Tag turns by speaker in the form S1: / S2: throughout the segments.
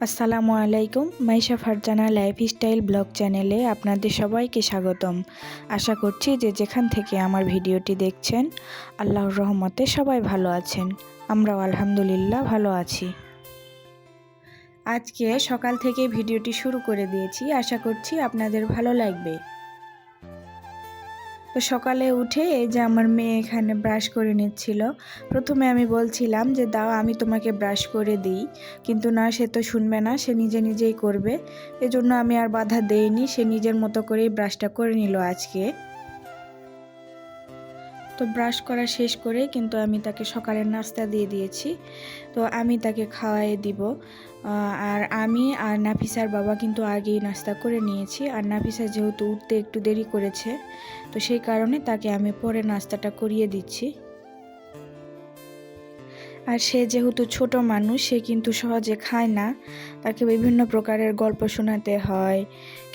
S1: আসসালামু আলাইকুম। Maisha Farzana lifestyle blog চ্যানেলে আপনাদের সবাইকে স্বাগতম। আশা করছি যে যেখান থেকে আমার ভিডিওটি দেখছেন আল্লাহর রহমতে সবাই ভালো আছেন। আমরাও আলহামদুলিল্লাহ ভালো আছি। আজকে সকাল থেকে ভিডিওটি শুরু করে দিয়েছি, আশা করছি আপনাদের ভালো লাগবে। তো সকালে উঠে এই যে আমার মেয়ে এখানে ব্রাশ করে নিচ্ছিল। প্রথমে আমি বলছিলাম যে দাও আমি তোমাকে ব্রাশ করে দিই, কিন্তু না, সে তো শুনবে না, সে নিজে নিজেই করবে। এজন্য আমি আর বাধা দেইনি, সে নিজের মতো করেই ব্রাশটা করে নিল আজকে। তো ব্রাশ করা শেষ করে কিন্তু আমি তাকে সকালের নাস্তা দিয়ে দিয়েছি। তো আমি তাকে খাওয়াই দিব। আর আমি আর নাফিসার বাবা কিন্তু আগেই নাস্তা করে নিয়েছি। আর নাফিসা যেহেতু উঠতে একটু দেরি করেছে, তো সেই কারণে তাকে আমি পরে নাস্তাটা করিয়ে দিচ্ছি। আর সে যেহেতু ছোট মানুষ, সে কিন্তু সহজে খায় না। তাকে বিভিন্ন প্রকারের গল্প শোনাতে হয়,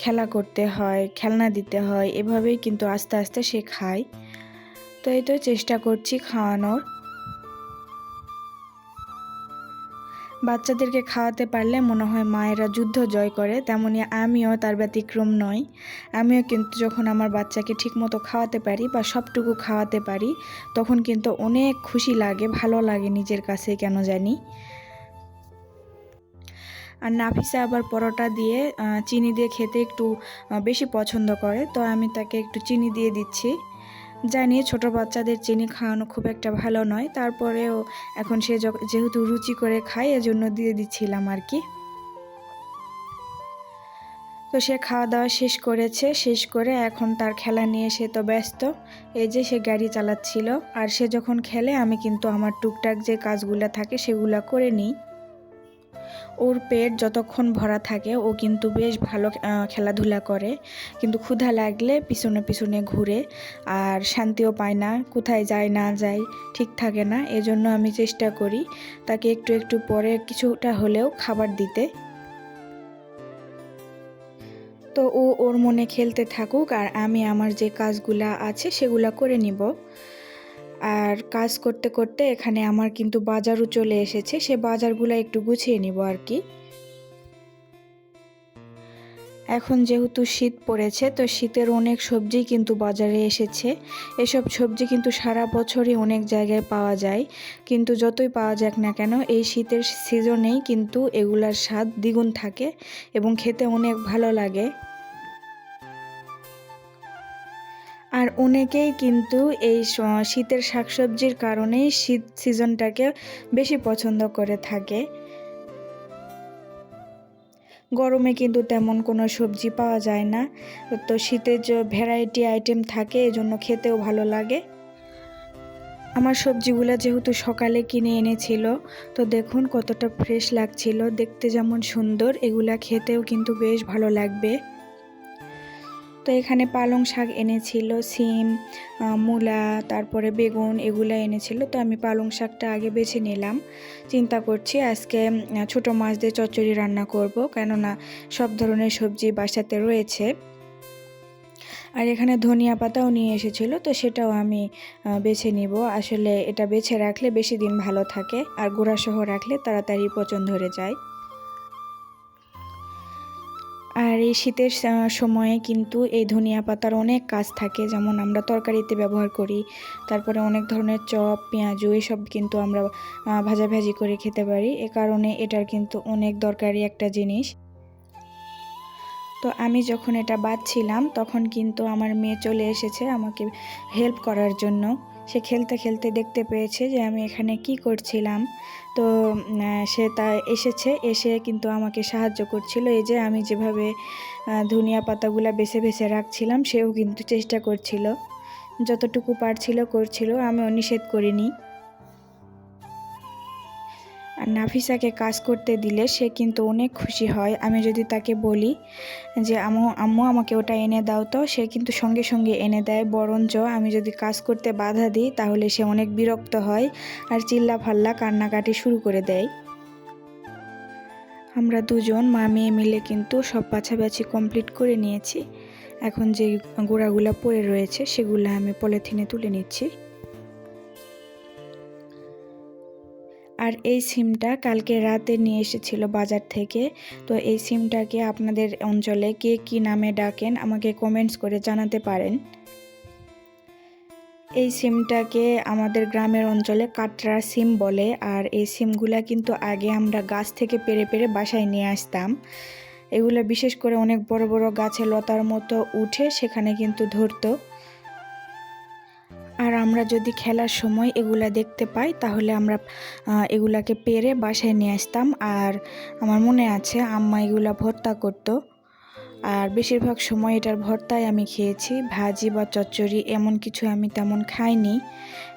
S1: খেলা করতে হয়, খেলনা দিতে হয়, এভাবেই কিন্তু আস্তে আস্তে সে খায়। তো এই তো চেষ্টা করছি খাওয়ানোর। বাচ্চাদেরকে খাওয়াতে পারলে মনে হয় মায়েরা যুদ্ধ জয় করে, তেমনি আমিও তার ব্যতিক্রম নই। আমিও কিন্তু যখন আমার বাচ্চাকে ঠিকমতো খাওয়াতে পারি বা সবটুকু খাওয়াতে পারি, তখন কিন্তু অনেক খুশি লাগে, ভালো লাগে নিজের কাছে কেন জানি। আর নাফিসা আবার পরোটা দিয়ে চিনি দিয়ে খেতে একটু বেশি পছন্দ করে, তো আমি তাকে একটু চিনি দিয়ে দিচ্ছি। জানি ছোট বাচ্চাদের চিনি খাওয়ানো খুব একটা ভালো নয়, তারপরেও এখন সে যেহেতু রুচি করে খায়, এজন্য দিয়ে দিচ্ছিলাম আর কি। তো সে খাওয়া দাওয়া শেষ করেছে, শেষ করে এখন তার খেলা নিয়ে সে তো ব্যস্ত। এই যে সে গাড়ি চালাচ্ছিল। আর সে যখন খেলে আমি কিন্তু আমার টুকটাক যে কাজগুলো থাকে সেগুলো করে নিই। ওর পেট যতক্ষণ ভরা থাকে ও কিন্তু বেশ ভালো খেলাধুলা করে, কিন্তু ক্ষুধা লাগলে পিছনে পিছনে ঘুরে, আর শান্তিও পায় না, কোথায় যায় না যায় ঠিক থাকে না। এজন্য আমি চেষ্টা করি তাকে একটু একটু পরে কিছুটা হলেও খাবার দিতে। তো ও ওর মনে খেলতে থাকুক, আর আমি আমার যে কাজগুলা আছে সেগুলা করে নিব। আর কাজ করতে করতে এখানে আমার কিন্তু বাজারও চলে এসেছে, সে বাজারগুলো একটু গুছিয়ে নিব আর কি। এখন যেহেতু শীত পড়েছে, তো শীতের অনেক সবজি কিন্তু বাজারে এসেছে। এসব সবজি কিন্তু সারা বছরই অনেক জায়গায় পাওয়া যায়, কিন্তু যতই পাওয়া যাক না কেন এই শীতের সিজনেই কিন্তু এগুলার স্বাদ দ্বিগুণ থাকে এবং খেতে অনেক ভালো লাগে। আর অনেকেই কিন্তু এই শীতের শাকসবজির কারণেই শীত সিজনটাকে বেশি পছন্দ করে থাকে। গরমে কিন্তু তেমন কোনো সবজি পাওয়া যায় না, তো শীতে যে ভ্যারাইটি আইটেম থাকে এজন্য খেতেও ভালো লাগে। আমার সবজিগুলো যেহেতু সকালে কিনে এনেছিল, তো দেখুন কতটা ফ্রেশ লাগছিল, দেখতে যেমন সুন্দর, এগুলা খেতেও কিন্তু বেশ ভালো লাগবে। তো এখানে পালং শাক এনেছিল, সিম, মূলা, তারপরে বেগুন, এগুলো এনেছিল। তো আমি পালং শাকটা আগে বেছে নিলাম। চিন্তা করছি আজকে ছোট মাছ দিয়ে চচ্চড়ি রান্না করব, কেননা সব ধরনের সবজি বাসাতে রয়েছে। আর এখানে ধনিয়া পাতাও নিয়ে এসেছিল, তো সেটাও আমি বেছে নিব। আসলে এটা বেছে রাখলে বেশি দিন ভালো থাকে, আর গুঁড়াসহ রাখলে তাড়াতাড়ি পচন ধরে যায়। আর এই শীতের সময়ে কিন্তু এই ধনিয়া পাতার অনেক কাজ থাকে, যেমন আমরা তরকারিতে ব্যবহার করি, তারপরে অনেক ধরনের চপ, পেঁয়াজু এসব কিন্তু আমরা ভাজাভাজি করে খেতে পারি। এ কারণে এটার কিন্তু অনেক দরকারি একটা জিনিস। তো আমি যখন এটা বাছছিলাম তখন কিন্তু আমার মেয়ে চলে এসেছে আমাকে হেল্প করার জন্য। সে খেলতে খেলতে দেখতে পেয়েছে যে আমি এখানে কি করছিলাম, তো সে তা এসে কিন্তু আমাকে সাহায্য করছিল। এই যে আমি যেভাবে ধনিয়া পাতাগুলা বেছে বেছে রাখছিলাম, সেও কিন্তু চেষ্টা করছিল, যতটুকু পারছিল করছিল, আমিও নিষেধ করিনি। আর নাফিসাকে কাজ করতে দিলে সে কিন্তু অনেক খুশি হয়। আমি যদি তাকে বলি যে আম্মু আমাকে ওটা এনে দাও, তো সে কিন্তু সঙ্গে সঙ্গে এনে দেয়। বরঞ্চ আমি যদি কাজ করতে বাধা দিই তাহলে সে অনেক বিরক্ত হয় আর চিল্লা ফাল্লা কান্নাকাটি শুরু করে দেয়। আমরা দুজন মা মেয়ে মিলে কিন্তু সব বাছাবাছি কমপ্লিট করে নিয়েছি। এখন যে গোড়াগুলা পড়ে রয়েছে সেগুলো আমি পলিথিনে তুলে নিচ্ছি। আর এই সিমটা কালকে রাতে নিয়ে এসেছিল বাজার থেকে। তো এই সিমটাকে আপনাদের অঞ্চলে কে কী নামে ডাকেন আমাকে কমেন্টস করে জানাতে পারেন। এই সিমটাকে আমাদের গ্রামের অঞ্চলে কাটরা সিম বলে। আর এই সিমগুলা কিন্তু আগে আমরা গাছ থেকে পেড়ে পেড়ে বাসায় নিয়ে আসতাম। এগুলো বিশেষ করে অনেক বড় বড় গাছে লতার মতো উঠে সেখানে কিন্তু ধরতো। আর আমরা যদি খেলার সময় এগুলা দেখতে পাই তাহলে আমরা এগুলাকে পেড়ে বাসায় নিয়ে আসতাম। আর আমার মনে আছে আম্মা এগুলা ভর্তা করতো। আর বেশিরভাগ সময় এটার ভর্তাই আমি খেয়েছি, ভাজি বা চচ্চড়ি এমন কিছু আমি তেমন খাইনি।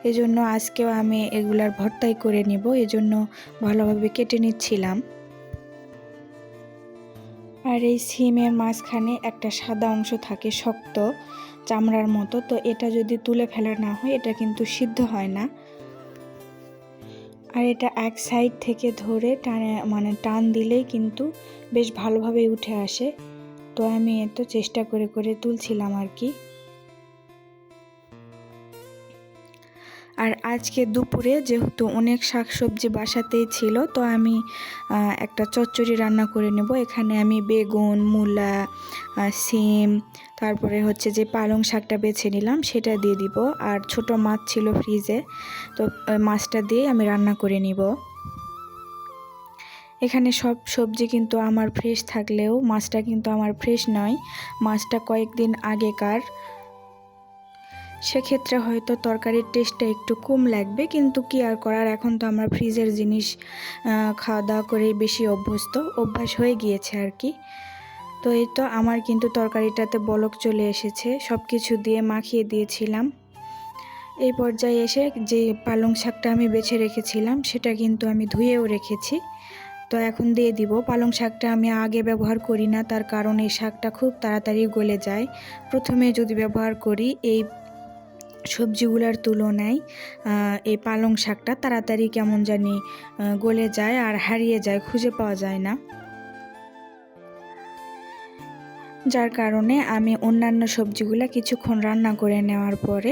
S1: এজন্য আজকেও আমি এগুলার ভর্তাই করে নিব, এজন্য ভালোভাবে কেটে নিচ্ছিলাম। আর এই সিমের মাঝখানে একটা সাদা অংশ থাকে শক্ত চামড়ার মতো, তো এটা যদি তুলে ফেলা না হয় এটা কিন্তু সিদ্ধ হয় না। আর এটা এক সাইড থেকে ধরে টান দিলেই কিন্তু বেশ ভালোভাবে উঠে আসে। তো আমি এত চেষ্টা করে করে তুলছিলাম আর কি। আর আজকে দুপুরে যেহেতু অনেক শাকসবজি বাসাতেই ছিল, তো আমি একটা চচ্চড়ি রান্না করে নেব। এখানে আমি বেগুন, মূলা, সিম, তারপরে হচ্ছে যে পালং শাকটা বেছে নিলাম সেটা দিয়ে দিব। আর ছোট মাছ ছিল ফ্রিজে, তো মাছটা দিয়ে আমি রান্না করে নিব। এখানে সব সবজি কিন্তু আমার ফ্রেশ থাকলেও মাছটা কিন্তু আমার ফ্রেশ নয়, মাছটা কয়েকদিন আগেকার। সেক্ষেত্রে হয়তো তরকারির টেস্টটা একটু কম লাগবে, কিন্তু কি আর করার, এখন তো আমরা ফ্রিজের জিনিস খাওয়া দাওয়া করেই বেশি অভ্যাস হয়ে গিয়েছে আর কি। তো এই তো আমার কিন্তু তরকারিটাতে বলক চলে এসেছে, সব কিছু দিয়ে মাখিয়ে দিয়েছিলাম। এই পর্যায়ে এসে যে পালং শাকটা আমি বেছে রেখেছিলাম সেটা কিন্তু আমি ধুয়েও রেখেছি। তো এখন দিয়ে দিব। পালং শাকটা আমি আগে ব্যবহার করি না, তার কারণ এই শাকটা খুব তাড়াতাড়ি গলে যায়। প্রথমে যদি ব্যবহার করি এই সবজিগুলোর তুলনায় এই পালং শাকটা তাড়াতাড়ি কেমন জানি গলে যায় আর হারিয়ে যায়, খুঁজে পাওয়া যায় না। যার কারণে আমি অন্যান্য সবজিগুলো কিছুক্ষণ রান্না করে নেওয়ার পরে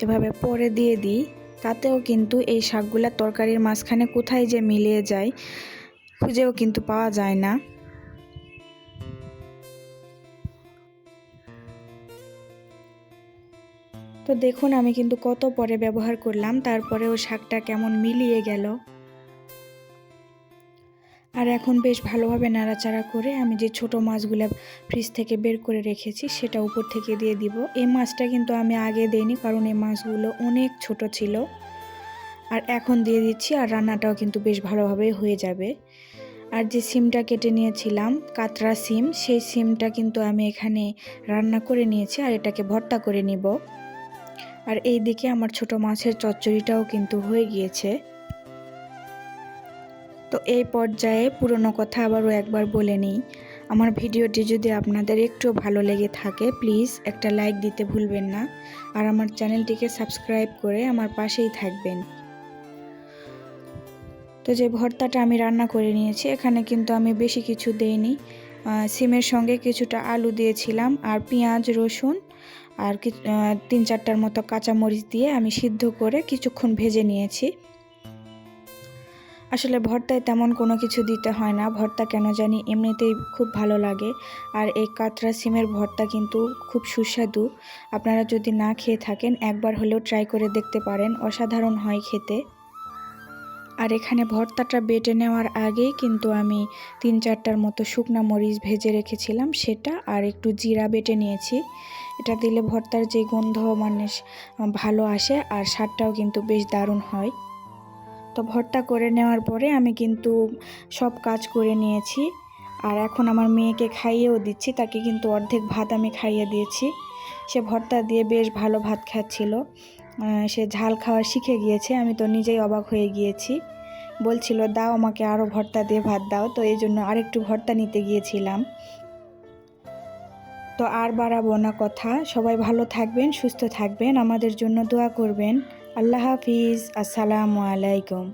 S1: এভাবে পরে দিয়ে দিই। তাতেও কিন্তু এই শাকগুলা তরকারির মাঝখানে কোথায় যে মিলিয়ে যায় খুঁজেও কিন্তু পাওয়া যায় না। তো দেখুন আমি কিন্তু কত পরে ব্যবহার করলাম, তারপরেও শাকটা কেমন মিলিয়ে গেল। আর এখন বেশ ভালোভাবে নাড়াচাড়া করে আমি যে ছোট মাছগুলো ফ্রিজ থেকে বের করে রেখেছি সেটা উপর থেকে দিয়ে দিব। এই মাছটা কিন্তু আমি আগে দেইনি, কারণ এই মাছগুলো অনেক ছোট ছিল। আর এখন দিয়ে দিচ্ছি, আর রান্নাটাও কিন্তু বেশ ভালোভাবে হয়ে যাবে। আর যে সিমটা কেটে নিয়েছিলাম কাতরা সিম, সেই সিমটা কিন্তু আমি এখানে রান্না করে নিয়েছি আর এটাকে ভর্তা করে নিব। আর এই দিকে আমার ছোট মাছের চচ্চড়িটাও কিন্তু হয়ে গিয়েছে। তো এই পর্যায়ে পুরনো কথা আবারও একবার বলে নিই, আমার ভিডিওটি যদি আপনাদের একটু ভালো লেগে থাকে প্লিজ একটা লাইক দিতে ভুলবেন না। আর আমার চ্যানেলটিকে সাবস্ক্রাইব করে আমার পাশেই থাকবেন। তো যে ভর্তাটা আমি রান্না করে নিয়েছি এখানে কিন্তু আমি বেশি কিছু দেইনি। সিমের সঙ্গে কিছুটা আলু দিয়েছিলাম আর পেঁয়াজ, রসুন আর 3-4টার মতো কাঁচামরিচ দিয়ে আমি সিদ্ধ করে কিছুক্ষণ ভেজে নিয়েছি। আসলে ভর্তায় তেমন কোনো কিছু দিতে হয় না, ভর্তা কেন জানি এমনিতেই খুব ভালো লাগে। আর এই কাতরা সিমের ভর্তা কিন্তু খুব সুস্বাদু। আপনারা যদি না খেয়ে থাকেন একবার হলেও ট্রাই করে দেখতে পারেন, অসাধারণ হয় খেতে। আর এখানে ভর্তাটা বেটে নেওয়ার আগেই কিন্তু আমি 3-4টার মতো শুকনা মরিচ ভেজে রেখেছিলাম সেটা, আর একটু জিরা বেটে নিয়েছি। এটা দিলে ভর্তার যে গন্ধ ভালো আসে আর স্বাদটাও কিন্তু বেশ দারুণ হয়। তো ভর্তা করে নেওয়ার পরে আমি কিন্তু সব কাজ করে নিয়েছি। আর এখন আমার মেয়েকে খাইয়েও দিচ্ছি, তাকে কিন্তু অর্ধেক ভাত আমি খাইয়ে দিয়েছি। সে ভর্তা দিয়ে বেশ ভালো ভাত খাচ্ছিল, সে ঝাল খাওয়া শিখে গিয়েছে। আমি তো নিজেই অবাক হয়ে গিয়েছি, বলছিল দাও আমাকে আরও ভর্তা দিয়ে ভাত দাও, তো এই জন্য আরেকটু ভর্তা নিতে গিয়েছিলাম। তো আর বাড়াবো না কথা, সবাই ভালো থাকবেন, সুস্থ থাকবেন, আমাদের জন্য দোয়া করবেন। আল্লাহ হাফিজ, আসসালামু আলাইকুম।